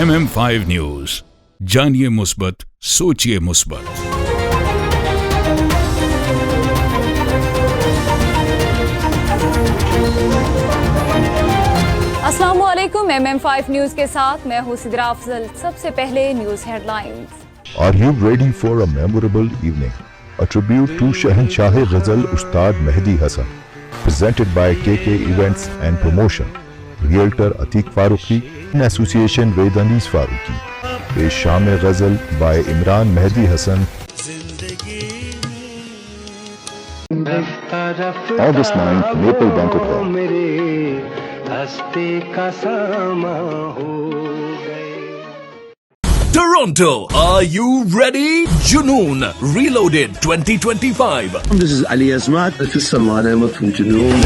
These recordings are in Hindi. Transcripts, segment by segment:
MM5 न्यूज, जानिए मुस्बत, सोचिए मुस्बत। अस्सलामुअलैकुम, MM5 न्यूज के साथ मैं हूं सिद्रा अफजल। सबसे पहले news headlines. Are you ready for a memorable evening? A tribute to Shahanshah Ghazal Ustad Mehdi Hasan, presented by KK Events and Promotion, Realtor Atiq Farooqi in association with Anis Farooqi. Sham Ghazal by Imran Mehdi Hasan. August 9th, Maple Banquet Hall. Toronto, are you ready? Junoon Reloaded 2025. This is Ali Azmat. This is Salman Ahmed from Junoon.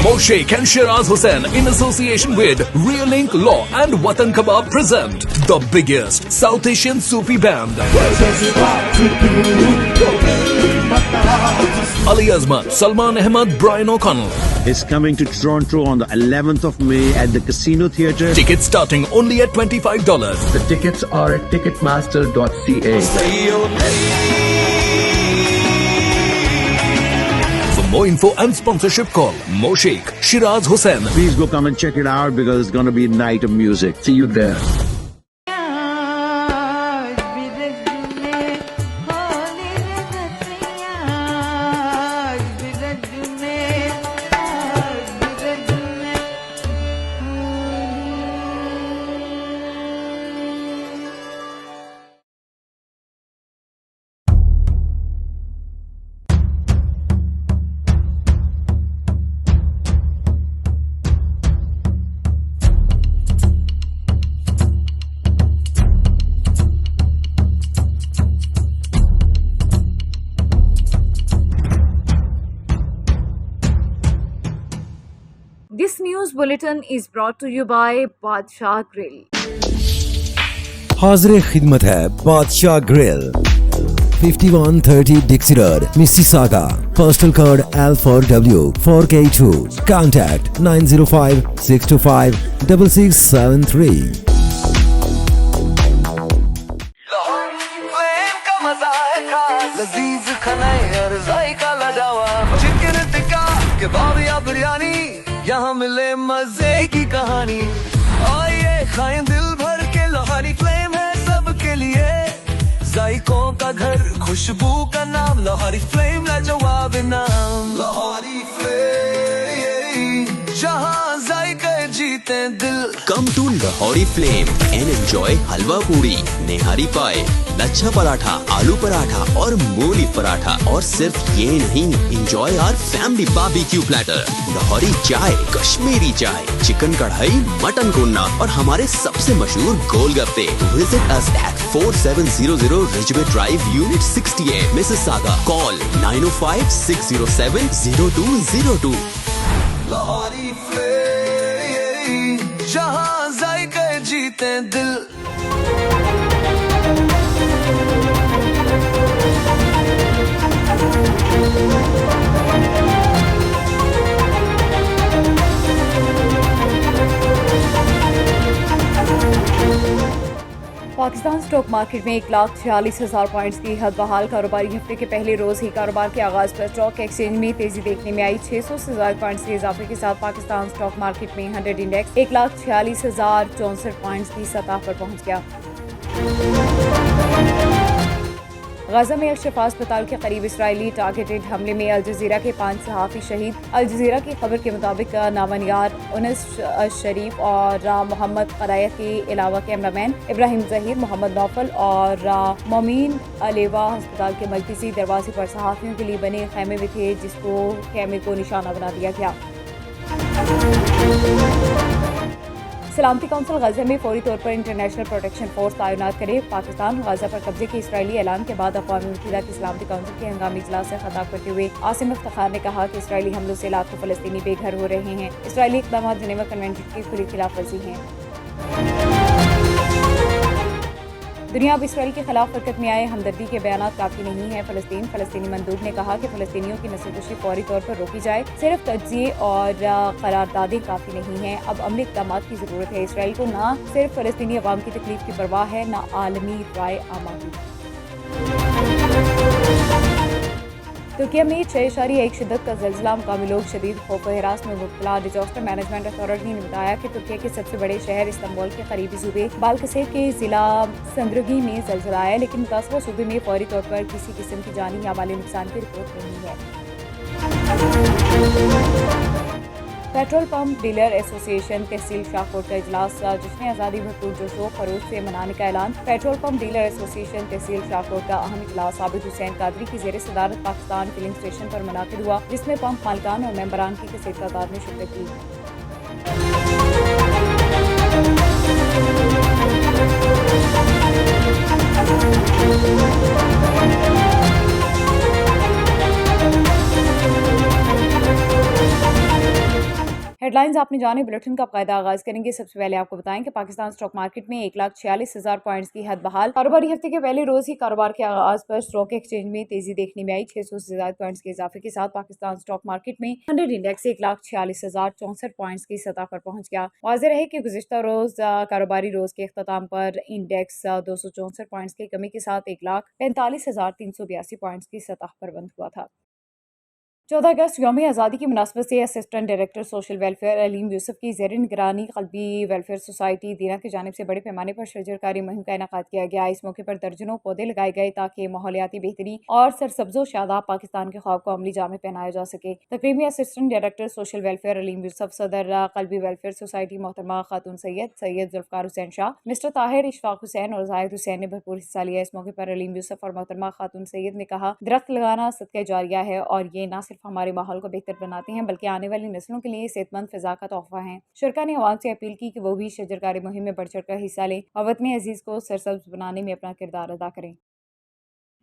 Moshe and Shiraz Hussain in association with Realink Law and Watan Kebab present the biggest South Asian Sufi band. Ali Azmat, Salman Ahmed, Brian O'Connell Is coming to Toronto on the 11th of May at the Casino Theatre. Tickets starting only at $25. The tickets are at ticketmaster.ca. For more info and sponsorship, call Moshe, Shiraz Hussain. Please go come and check it out because it's going to be a night of music. See you there. This news bulletin is brought to you by Badshah Grill. हाज़िर खिदमत है बादशाह grill, 5130 Dixie Road, Mississauga. Postal code L4W 4K2. Contact 905-625-6673. यहाँ मिले मजे की कहानी, आइए खाएं दिल भर के। लोहारी फ्लेम है सबके लिए, जायकों का घर, खुशबू का नाम। लोहारी फ्लेम लाजवाब नाम। लोहारी फ्लेम, जहाँ जायके जीते दिल। Come to Lahori Flame and enjoy हलवा पूरी, नेहारी पाए, लच्छा पराठा, आलू पराठा और मूली पराठा। और सिर्फ ये नहीं, enjoy our family barbecue platter, Lahori चाय, कश्मीरी चाय, चिकन कढ़ाई, मटन कोन्ना और हमारे सबसे मशहूर गोलगप्पे। Visit us at 4700 Ridgeway Drive, Unit 68, Mississauga. Call 905-607-0202. Lahori flame, जहाँ जायके जीते दिल। पाकिस्तान स्टॉक मार्केट में 1,46,000 पॉइंट्स की हद बहाल कारोबारी हफ्ते के पहले रोज ही कारोबार के आगाज पर स्टॉक एक्सचेंज में तेजी देखने में आई। 600 से ज्यादा पॉइंट्स के इजाफे के साथ पाकिस्तान स्टॉक मार्केट में 100 इंडेक्स 1,46,064 पॉइंट्स की सतह पर पहुंच गया। गाजा में अल-शिफा अस्पताल के करीब इसराइली टारगेटेड हमले में अल जजीरा के 5 सहाफ़ी शहीद। अल जजीरा की खबर के मुताबिक नामनियार उनस शरीफ और मोहम्मद कदायत के अलावा कैमरामैन इब्राहिम जहीर, मोहम्मद नौफल और मोमीन अलेवा अस्पताल के मरकजी दरवाजे पर सहाफ़ियों के लिए बने खैमे में थे, जिसको खैमे को निशाना बना दिया गया। सलामती कौंसिल गाजा में फौरी तौर पर इंटरनेशनल प्रोटेक्शन फोर्स तैनात करे। पाकिस्तान गाजा पर कब्जे के इसराइली ऐलान के बाद अक़वाम मुत्तहिदा की सलामती कौंसिल के हंगामी इजलास से खिताब करते हुए आसिम इफ्तिखार ने कहा कि इसराइली हमलों से लाखों फ़लस्तीनी बेघर हो रहे हैं। इसराइली इक़दाम जेनेवा कन्वेंशन की खुली खिलाफ वर्जी हैं। दुनिया अब इसराइल के खिलाफ हरकत में आए, हमदर्दी के बयान काफी नहीं है। फलस्तीनी मंदूब ने कहा कि फलस्तीनियों की नस्लकुशी फौरी तौर पर रोकी जाए, सिर्फ तज्जिए और करारदादें काफी नहीं है। अब अमली इक़दाम की जरूरत है। इसराइल को न सिर्फ फलस्तीनी अवाम की तकलीफ की परवाह है, न आलमी राय आमा की। तुर्किया में 6.1 शिद्दत का ज़िलज़िला, मुकामी लोग शदीद खौफ व हिरास में मुब्तला। डिजास्टर मैनेजमेंट अथॉरिटी ने बताया कि तुर्किया के सबसे बड़े शहर इस्तांबुल के करीबी सूबे बाल्कसेर के ज़िला संद्रगी में ज़िलज़िला आया, लेकिन मुतासरा सूबे में फौरी तौर पर किसी किस्म की जानी या माली नुकसान की रिपोर्ट नहीं है। पेट्रोल पंप डीलर एसोसिएशन तहसील शाहकोट का इजलास, जिसमें आज़ादी भरपूर जोशो खरोश से मनाने का ऐलान। पेट्रोल पंप डीलर एसोसिएशन तहसील शाहकोट का अहम इजलास आबिद हुसैन कादरी की ज़ेर सदारत पाकिस्तान फिलिंग स्टेशन पर मुनाकिद हुआ, जिसमें पंप मालिकान और मेंबरान की कसीर तादाद में शिरकत की। हेडलाइंस आपने जाने, बुलेटिन का कायदा आगाज करेंगे। सबसे पहले आपको बताएं कि पाकिस्तान स्टॉक मार्केट में 1,46,000 पॉइंट्स की हद बहाल। कारोबारी हफ्ते के पहले रोज ही कारोबार के आगाज पर स्टॉक एक्सचेंज में तेजी देखने में आई। 600 से ज्यादा पॉइंट्स के इजाफे के साथ पाकिस्तान स्टॉक मार्केट में 100 इंडेक्स 1,46,064 पॉइंट्स की सतह पर पहुंच गया। वाज़ेह रहे कि गुज़िश्ता रोज कारोबारी रोज के अख्ताम पर इंडेक्स 264 पॉइंट्स की कमी के साथ 1,45,382 पॉइंट्स की सतह पर बंद हुआ था। 14 अगस्त यौम आज़ादी की मुनासबत से assistant director social welfare Aleem Yusuf की ज़ेर निगरानी क़ल्बी वेलफेयर सोसाइटी दीना की जानिब से बड़े पैमाने पर शजरकारी मुहिम का इनेकाद किया गया। इस मौके पर दर्जनों पौधे लगाए गए ताकि माहौलियाती बेहतरी और सरसब्जो शादाब पाकिस्तान के ख्वाब को अमली जामे पहनाया जा सके। तकरीब में assistant director social welfare Aleem Yusuf, सदर क़ल्बी वेलफेयर सोसाइटी मोहतरमा खातून सैयद जुल्फ़कार हुसैन शाह, मिस्टर ताहिर, इशफाक हुसैन और जाहिद हुसैन ने भरपूर हिस्सा लिया। इस मौके पर अलीम यूसुफ और मोहतरमा खातून सैयद ने कहा, दरख्त लगाना सदका जारिया है और ये न सिर्फ हमारे माहौल को बेहतर बनाते हैं बल्कि आने वाली नस्लों के लिए सेहतमंद फिजा का तोहफा है। शुरका ने अवाम से अपील की कि वो भी शजरकारी मुहिम में बढ़ चढ़कर हिस्सा लें और वतन अजीज को सरसब्ज बनाने में अपना किरदार अदा करें।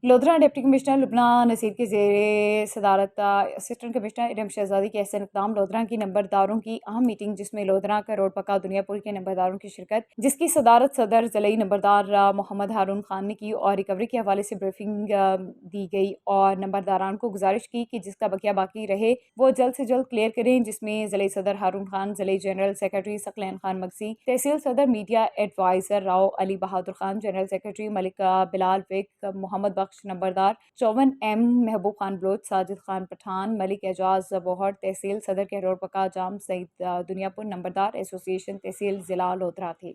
लोधरा डिप्टी कमिश्नर लुबना नसीर की जेर सदारत असिस्टेंट कमिश्नर इरम शहजादी के एहसन इक़दाम, लोधरा की नंबरदारों की अहम मीटिंग जिसमें लोधरा का रोड पका दुनियापुर के नंबरदारों की शिरकत, जिसकी सदारत सदर ज़िलई नंबरदार मोहम्मद हारून खान ने की और रिकवरी के हवाले से ब्रीफिंग दी गई और नंबरदारान को गुजारिश की कि जिसका बकिया बाकी रहे वो जल्द से जल्द क्लियर करें, जिसमें ज़िलई सदर हारून खान, ज़िलई जनरल सेक्रेटरी सकलैन खान मगसी, तहसील सदर media adviser Rao Ali Bahadur Khan, general secretary Malik Bilal Vik, Mohammad Bakhsh नंबरदार, 54 एम महबूब खान बलोच, साजिद खान पठान, मलिक एजाज बोहर, तहसील सदर के रोड पका जाम सईद दुनियापुर नंबरदार एसोसिएशन तहसील जिला लोधरा थे।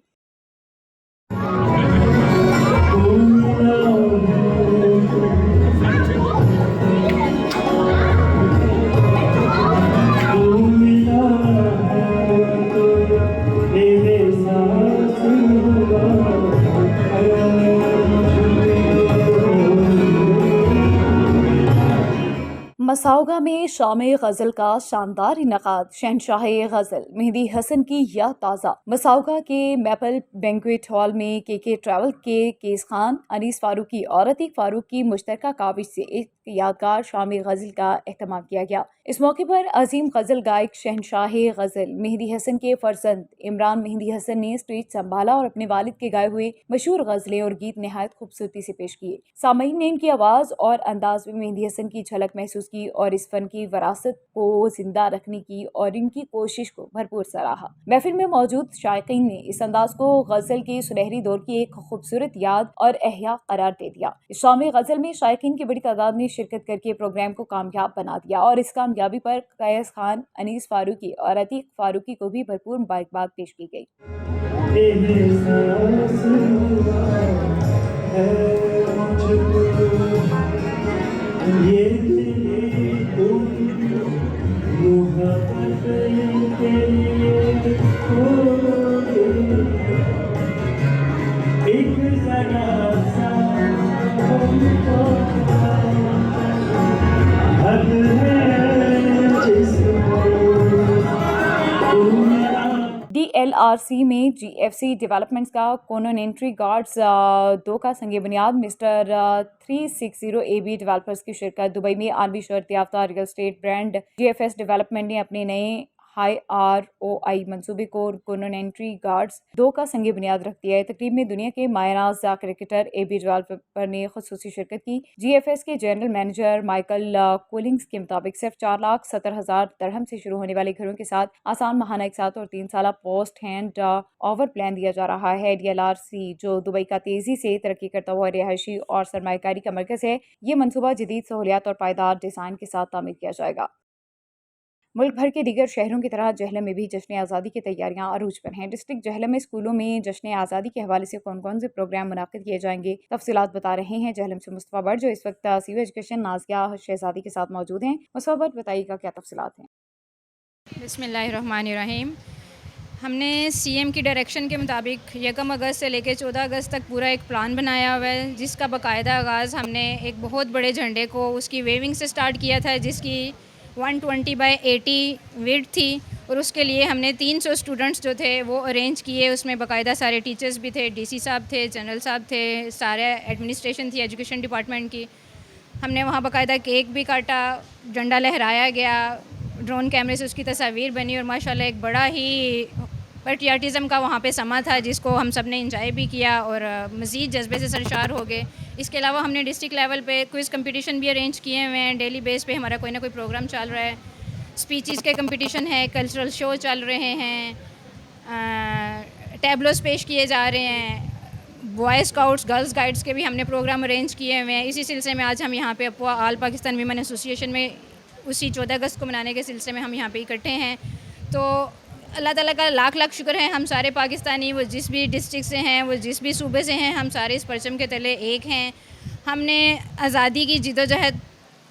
मसाउगा में शाम गज़ल का शानदार इनकाद, शहनशाह गज़ल मेहदी हसन की याद ताज़ा। मसाउगा के मैपल बैंक्वेट हॉल में के ट्रैवल के केस खान, अनीस फारूकी और अतीक फारूक की मुश्तरका काविश से एक यादगार शाम गज़ल का एहतमाम किया गया। इस मौके पर अजीम गज़ल गायक शहनशाह गज़ल मेहदी हसन के फर्जंद इमरान मेहदी हसन ने स्टेज संभाला और अपने वालिद के गाए हुए मशहूर गज़लें और गीत नहायत खूबसूरती से पेश किए। सामईन ने इनकी आवाज़ और अंदाज में मेहदी हसन की झलक महसूस की और इस फन की विरासत को जिंदा रखने की और इनकी कोशिश को भरपूर सराहा। महफिल में मौजूद शायकीन ने इस अंदाज को गज़ल के सुनहरी दौर की एक खूबसूरत याद और एहया करार दे दिया। इस शाम गज़ल में शायकीन की बड़ी तादाद ने शिरकत करके प्रोग्राम को कामयाब बना दिया और इस कामयाबी पर कैस खान, अनीस फारूकी और अतीक फारूकी को भी भरपूर मुबारकबाद पेश की गई। DLRC में GFC डेवलपमेंट्स का कॉन्वेंट्री गार्ड्स 2 का संग बुनियाद मिस्टर 360 AB डेवलपर्स की शिरकत। दुबई में आलमी शोहरत याफ्ता real estate brand GFS development ने अपने नए IROI मंसूबे को कॉन्टिनेंटल गार्ड्स 2 का संग बुनियाद रख दिया है। तकरीब में दुनिया के मायनाज क्रिकेटर AB डेवलपर ने खुसूसी शिरकत की। GFS के जनरल मैनेजर माइकल कोलिंग्स के मुताबिक सिर्फ 4,70,000 दरहम से शुरू होने वाले घरों के साथ आसान माहाना एक साथ और 3 साल पोस्ट हैंड ओवर प्लान दिया जा रहा है। DLRC जो दुबई का तेजी से तरक्की करता हुआ रिहायशी और सरमायाकारी का मरकज है, ये मनसूबा जदीद सहूलियात और पायदार डिज़ाइन के साथ तामीर किया जाएगा। मुल्क भर के दीगर शहरों की तरह जहलम में भी जश्न आज़ादी की तैयारियां अरूज पर हैं। डिस्ट्रिक्ट जहलम में स्कूलों में जश्न आज़ादी के हवाले से कौन कौन से प्रोग्राम मुनाकिद किए जाएंगे, तफसीलात बता रहे हैं जहलम से मुस्तफा भट्ट, जो इस वक्त सीओ एजुकेशन नाज़िया शहजादी के साथ मौजूद हैं। मुस्तफा भट्ट, बताइएगा क्या तफसीलात हैं। बिस्मिल्लाहिर्रहमानिर्रहीम। हमने CM की डायरेक्शन के मुताबिक 1 अगस्त से लेकर 14 अगस्त तक पूरा एक प्लान बनाया हुआ है, जिसका बाकायदा आगाज़ हमने एक बहुत बड़े झंडे को उसकी वेविंग से स्टार्ट किया था, जिसकी 120/80 विड्थ थी, और उसके लिए हमने 300 स्टूडेंट्स जो थे वो अरेंज किए। उसमें बाकायदा सारे टीचर्स भी थे, DC साहब थे, जनरल साहब थे, सारे एडमिनिस्ट्रेशन थी एजुकेशन डिपार्टमेंट की। हमने वहाँ बाकायदा केक भी काटा, झंडा लहराया गया, ड्रोन कैमरे से उसकी तस्वीर बनी, और माशाल्लाह एक बड़ा ही पेट्रियाटिज़म का वहाँ पे समा था, जिसको हम सब ने इंजॉय भी किया और मज़ीद जज्बे से सरशार हो गए। इसके अलावा हमने डिस्ट्रिक्ट लेवल पे क्विज़ कंपटीशन भी अरेंज किए हुए हैं। डेली बेस पे हमारा कोई ना कोई प्रोग्राम चल रहा है, स्पीचेस के कंपटीशन है, कल्चरल शो चल रहे हैं, टैबलोस पेश किए जा रहे हैं, बॉय स्काउट्स गर्ल्स गाइड्स के भी हमने प्रोग्राम अरेंज किए हुए हैं। इसी सिलसिले में आज हम यहाँ पे अपवा आल पाकिस्तान वीमेन एसोसिएशन में उसी 14 अगस्त को मनाने के सिलसिले में हम यहाँ पे इकट्ठे हैं। तो अल्लाह ताला का लाख लाख शुक्र है, हम सारे पाकिस्तानी, वो जिस भी डिस्ट्रिक्ट से हैं, वो जिस भी सूबे से हैं, हम सारे इस परचम के तले एक हैं। हमने आज़ादी की जिदोजहद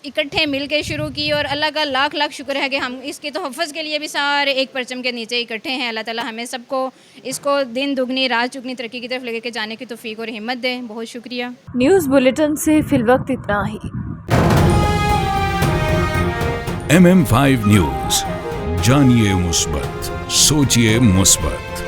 इकट्ठे मिल के शुरू की, और अल्लाह का लाख लाख शुक्र है कि हम इसके तहफ़्फ़ुज़ के लिए भी सारे एक परचम के नीचे इकट्ठे हैं। अल्लाह ताला हमें सबको इसको दिन दुगनी रात चुगनी तरक्की की तरफ लेके जाने की तौफ़ीक और हिम्मत दे। बहुत शुक्रिया। न्यूज़ बुलेटिन से फिलवक्त इतना ही। MM5 न्यूज़, जानिए मुस्बत, सोचिए मुस्बत।